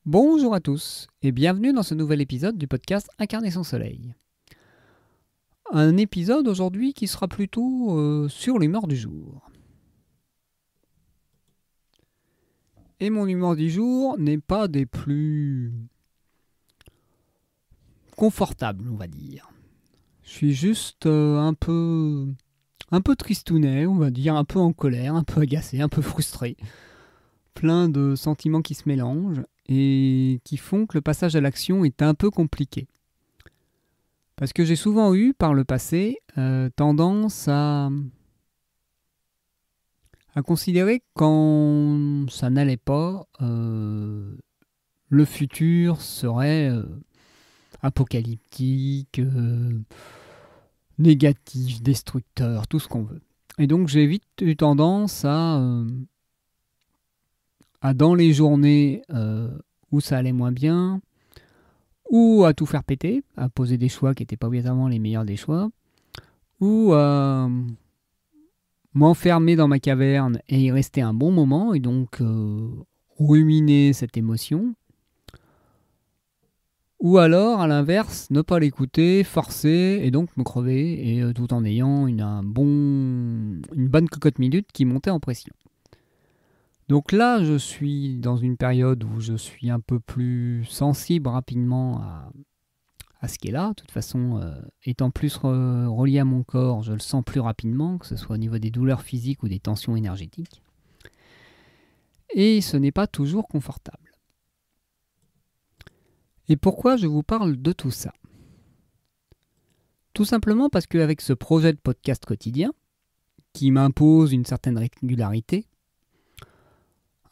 Bonjour à tous et bienvenue dans ce nouvel épisode du podcast Incarner son soleil. Un épisode aujourd'hui qui sera plutôt sur l'humeur du jour. Et mon humeur du jour n'est pas des plus confortables, on va dire. Je suis juste un peu tristounet, on va dire, un peu en colère, un peu agacé, un peu frustré. Plein de sentiments qui se mélangent et qui font que le passage à l'action est un peu compliqué. Parce que j'ai souvent eu, par le passé, tendance à considérer que quand ça n'allait pas, le futur serait apocalyptique, négatif, destructeur, tout ce qu'on veut. Et donc j'ai vite eu tendance à dans les journées où ça allait moins bien, ou à tout faire péter, à poser des choix qui n'étaient pas obligatoirement les meilleurs des choix, ou à m'enfermer dans ma caverne et y rester un bon moment, et donc ruminer cette émotion, ou alors, à l'inverse, ne pas l'écouter, forcer, et donc me crever, et tout en ayant une bonne cocotte minute qui montait en pression. Donc là, je suis dans une période où je suis un peu plus sensible rapidement à ce qui est là. De toute façon, étant plus relié à mon corps, je le sens plus rapidement, que ce soit au niveau des douleurs physiques ou des tensions énergétiques. Et ce n'est pas toujours confortable. Et pourquoi je vous parle de tout ça ? Tout simplement parce qu'avec ce projet de podcast quotidien, qui m'impose une certaine régularité,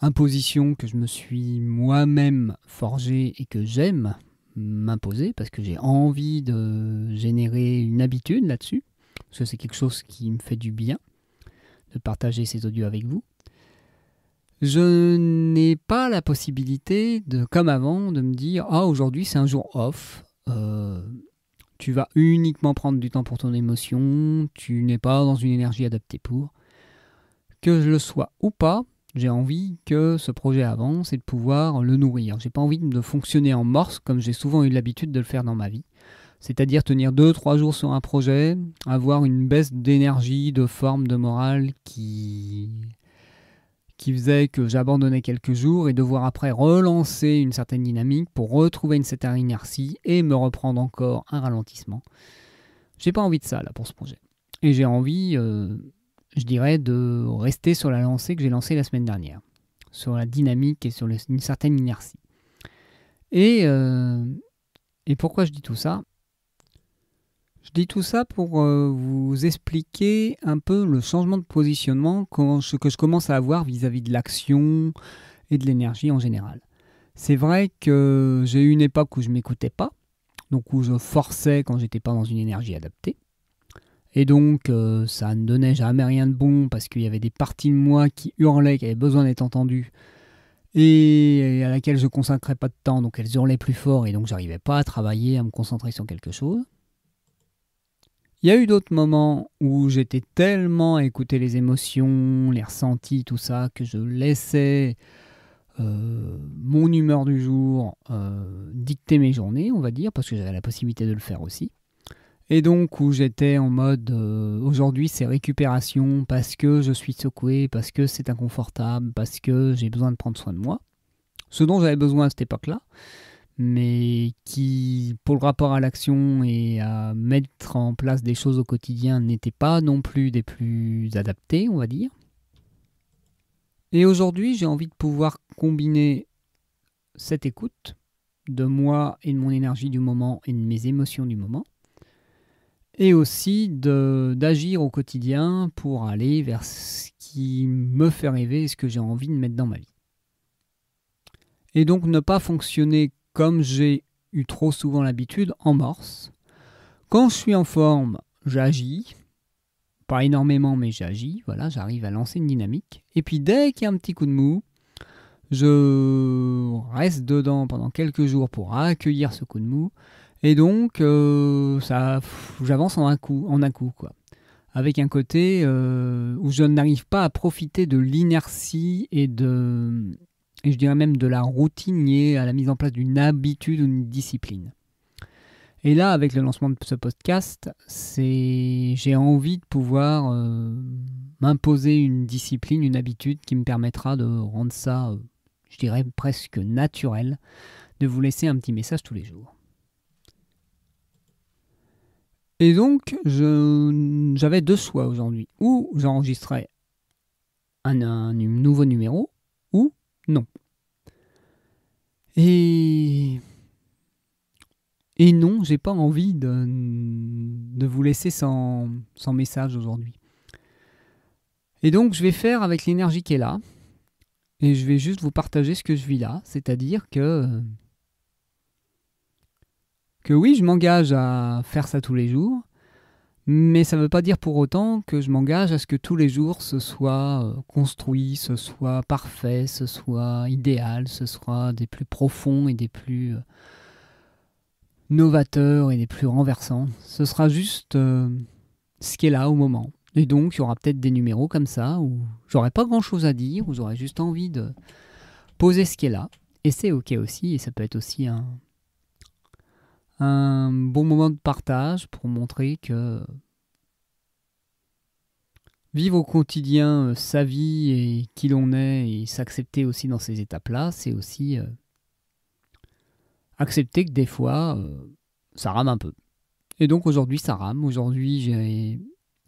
imposition que je me suis moi-même forgée et que j'aime m'imposer, parce que j'ai envie de générer une habitude là-dessus, parce que c'est quelque chose qui me fait du bien, de partager ces audios avec vous. Je n'ai pas la possibilité, comme avant, de me dire « Ah, aujourd'hui c'est un jour off, tu vas uniquement prendre du temps pour ton émotion, tu n'es pas dans une énergie adaptée pour. » Que je le sois ou pas, j'ai envie que ce projet avance et de pouvoir le nourrir. J'ai pas envie de fonctionner en morse comme j'ai souvent eu l'habitude de le faire dans ma vie. C'est-à-dire tenir 2-3 jours sur un projet, avoir une baisse d'énergie, de forme, de morale qui faisait que j'abandonnais quelques jours et devoir après relancer une certaine dynamique pour retrouver une certaine inertie et me reprendre encore un ralentissement. J'ai pas envie de ça là pour ce projet. Et j'ai envie, je dirais, de rester sur la lancée que j'ai lancée la semaine dernière, sur la dynamique et sur une certaine inertie. Et pourquoi je dis tout ça ? Je dis tout ça pour vous expliquer un peu le changement de positionnement que je commence à avoir vis-à-vis de l'action et de l'énergie en général. C'est vrai que j'ai eu une époque où je ne m'écoutais pas, donc où je forçais quand j'étais pas dans une énergie adaptée. Et donc ça ne donnait jamais rien de bon parce qu'il y avait des parties de moi qui hurlaient, qui avaient besoin d'être entendues et à laquelle je ne consacrais pas de temps, donc elles hurlaient plus fort et donc j'arrivais pas à travailler, à me concentrer sur quelque chose. Il y a eu d'autres moments où j'étais tellement à écouter les émotions, les ressentis, tout ça, que je laissais mon humeur du jour dicter mes journées, on va dire, parce que j'avais la possibilité de le faire aussi. Et donc où j'étais en mode aujourd'hui c'est récupération parce que je suis secoué, parce que c'est inconfortable, parce que j'ai besoin de prendre soin de moi. Ce dont j'avais besoin à cette époque-là, mais qui, pour le rapport à l'action et à mettre en place des choses au quotidien, n'étaient pas non plus des plus adaptés, on va dire. Et aujourd'hui, j'ai envie de pouvoir combiner cette écoute de moi et de mon énergie du moment et de mes émotions du moment, et aussi d'agir au quotidien pour aller vers ce qui me fait rêver et ce que j'ai envie de mettre dans ma vie. Et donc ne pas fonctionner comme j'ai eu trop souvent l'habitude, en morse. Quand je suis en forme, j'agis. Pas énormément, mais j'agis. Voilà, j'arrive à lancer une dynamique. Et puis dès qu'il y a un petit coup de mou, je reste dedans pendant quelques jours pour accueillir ce coup de mou. Et donc, j'avance en un coup, quoi. Avec un côté où je n'arrive pas à profiter de l'inertie et de et je dirais même de la routine liée à la mise en place d'une habitude ou d'une discipline. Et là, avec le lancement de ce podcast, j'ai envie de pouvoir m'imposer une discipline, une habitude qui me permettra de rendre ça, je dirais, presque naturel, de vous laisser un petit message tous les jours. Et donc, j'avais deux choix aujourd'hui. Ou j'enregistrais un nouveau numéro, ou non. Et non, j'ai pas envie de vous laisser sans message aujourd'hui. Et donc, je vais faire avec l'énergie qui est là. Et je vais juste vous partager ce que je vis là. C'est-à-dire que oui, je m'engage à faire ça tous les jours. Mais ça ne veut pas dire pour autant que je m'engage à ce que tous les jours ce soit construit, ce soit parfait, ce soit idéal, ce soit des plus profonds et des plus novateurs et des plus renversants. Ce sera juste ce qui est là au moment. Et donc, il y aura peut-être des numéros comme ça où j'aurai pas grand-chose à dire, où j'aurai juste envie de poser ce qui est là. Et c'est ok aussi, et ça peut être aussi un bon moment de partage pour montrer que vivre au quotidien sa vie et qui l'on est et s'accepter aussi dans ces étapes-là, c'est aussi accepter que des fois, ça rame un peu. Et donc aujourd'hui, ça rame. Aujourd'hui,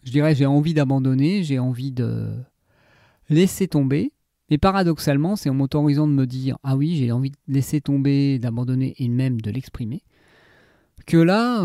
j'ai envie d'abandonner, j'ai envie de laisser tomber. Mais paradoxalement, c'est en m'autorisant de me dire « Ah oui, j'ai envie de laisser tomber, d'abandonner et même de l'exprimer », que là,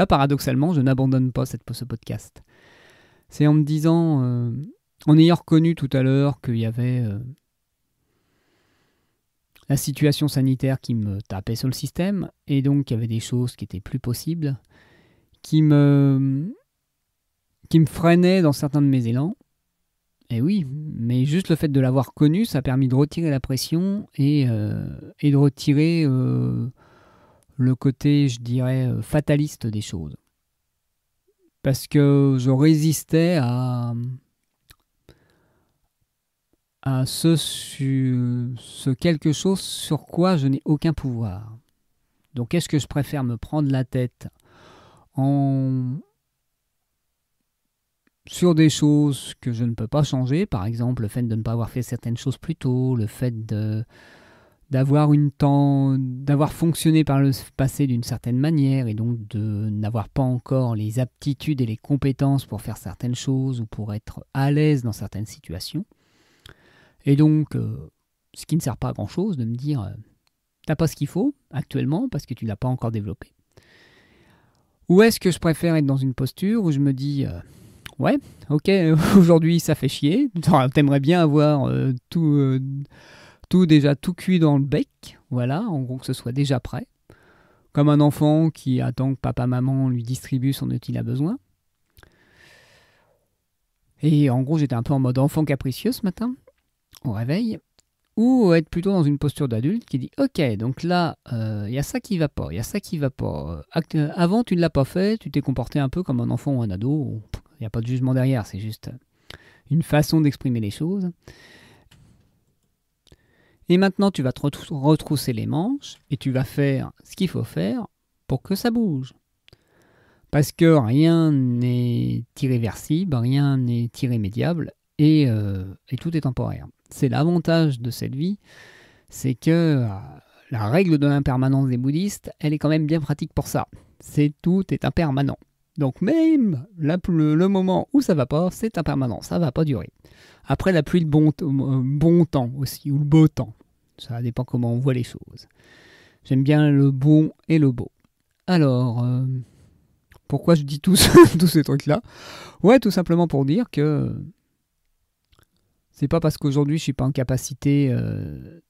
paradoxalement, je n'abandonne pas ce podcast. C'est en me disant, en ayant reconnu tout à l'heure qu'il y avait la situation sanitaire qui me tapait sur le système, et donc qu'il y avait des choses qui étaient plus possibles, qui me freinaient dans certains de mes élans. Et oui, mais juste le fait de l'avoir connu, ça a permis de retirer la pression et de retirer le côté, je dirais, fataliste des choses. Parce que je résistais à ce quelque chose sur quoi je n'ai aucun pouvoir. Donc est-ce que je préfère me prendre la tête sur des choses que je ne peux pas changer, par exemple le fait de ne pas avoir fait certaines choses plus tôt, le fait d'avoir fonctionné par le passé d'une certaine manière et donc de n'avoir pas encore les aptitudes et les compétences pour faire certaines choses ou pour être à l'aise dans certaines situations. Et donc, ce qui ne sert pas à grand chose de me dire t'as pas ce qu'il faut actuellement parce que tu ne l'as pas encore développé. Ou est-ce que je préfère être dans une posture où je me dis ouais, ok, aujourd'hui ça fait chier, t'aimerais bien avoir tout déjà tout cuit dans le bec, voilà, en gros que ce soit déjà prêt, comme un enfant qui attend que papa-maman lui distribue son dont il a besoin. Et en gros j'étais un peu en mode enfant capricieux ce matin, au réveil, ou être plutôt dans une posture d'adulte qui dit ok, donc là y a ça qui va pas, il y a ça qui va pas, avant tu ne l'as pas fait, tu t'es comporté un peu comme un enfant ou un ado, il n'y a pas de jugement derrière, c'est juste une façon d'exprimer les choses. Et maintenant, tu vas te retrousser les manches et tu vas faire ce qu'il faut faire pour que ça bouge. Parce que rien n'est irréversible, rien n'est irrémédiable et tout est temporaire. C'est l'avantage de cette vie, c'est que la règle de l'impermanence des bouddhistes, elle est quand même bien pratique pour ça. Tout est impermanent. Donc même le moment où ça va pas, c'est impermanent, ça va pas durer. Après la pluie, le bon temps aussi, ou le beau temps. Ça dépend comment on voit les choses. J'aime bien le bon et le beau. Alors, pourquoi je dis tous ces trucs-là ? Ouais, tout simplement pour dire que c'est pas parce qu'aujourd'hui je suis pas en capacité de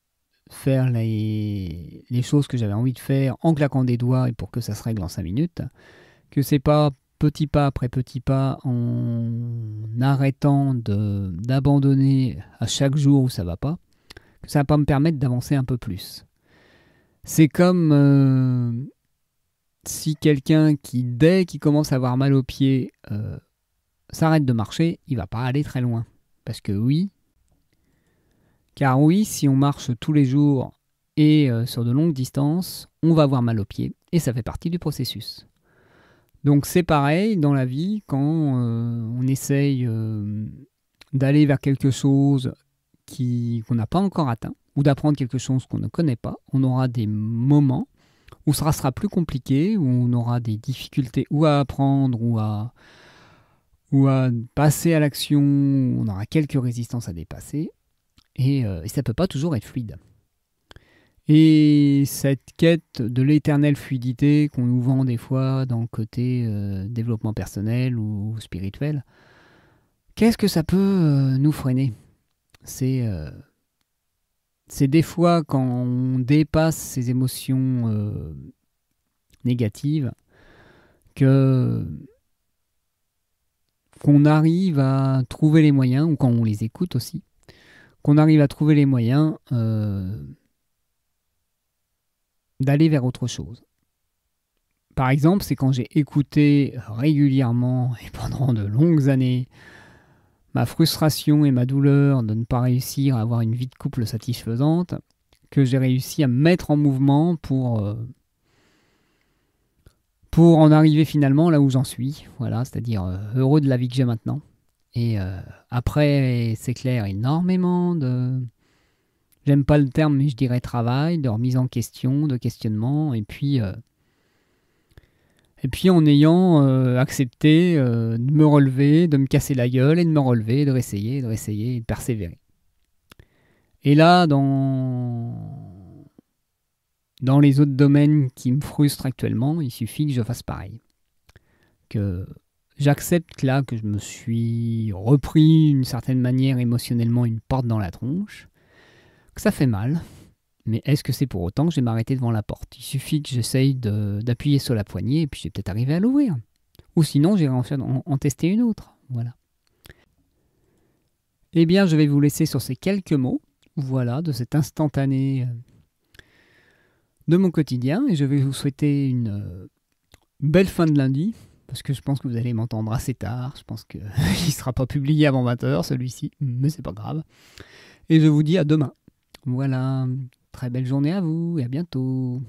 faire les choses que j'avais envie de faire en claquant des doigts et pour que ça se règle en 5 minutes, que c'est pas petit pas après petit pas en arrêtant d'abandonner à chaque jour où ça va pas, que ça va pas me permettre d'avancer un peu plus. C'est comme si quelqu'un qui, dès qu'il commence à avoir mal aux pieds, s'arrête de marcher, il va pas aller très loin. Parce que oui, Car oui, si on marche tous les jours et sur de longues distances, on va avoir mal aux pieds et ça fait partie du processus. Donc c'est pareil dans la vie quand on essaye d'aller vers quelque chose qu'on n'a pas encore atteint ou d'apprendre quelque chose qu'on ne connaît pas. On aura des moments où ça sera plus compliqué, où on aura des difficultés ou à apprendre ou à passer à l'action, où on aura quelques résistances à dépasser et ça ne peut pas toujours être fluide. Et cette quête de l'éternelle fluidité qu'on nous vend des fois dans le côté développement personnel ou spirituel, qu'est-ce que ça peut nous freiner ? C'est des fois quand on dépasse ces émotions négatives qu'on arrive à trouver les moyens, ou quand on les écoute aussi, qu'on arrive à trouver les moyens d'aller vers autre chose. Par exemple, c'est quand j'ai écouté régulièrement et pendant de longues années ma frustration et ma douleur de ne pas réussir à avoir une vie de couple satisfaisante, que j'ai réussi à me mettre en mouvement pour en arriver finalement là où j'en suis, voilà, c'est-à-dire heureux de la vie que j'ai maintenant. Et après, c'est clair, énormément de... J'aime pas le terme, mais je dirais travail, de remise en question, de questionnement, et puis en ayant accepté de me relever, de me casser la gueule, et de me relever, de réessayer, et de persévérer. Et là, dans les autres domaines qui me frustrent actuellement, il suffit que je fasse pareil. Que j'accepte là que je me suis repris d'une certaine manière émotionnellement une porte dans la tronche, que ça fait mal, mais est-ce que c'est pour autant que je vais m'arrêter devant la porte ? Il suffit que j'essaye d'appuyer sur la poignée et puis je vais peut-être arriver à l'ouvrir. Ou sinon, j'irai en tester une autre. Voilà. Eh bien, je vais vous laisser sur ces quelques mots, voilà, de cet instantané de mon quotidien, et je vais vous souhaiter une belle fin de lundi, parce que je pense que vous allez m'entendre assez tard. Je pense qu'il ne sera pas publié avant 20h, celui-ci, mais c'est pas grave. Et je vous dis à demain. Voilà, très belle journée à vous et à bientôt.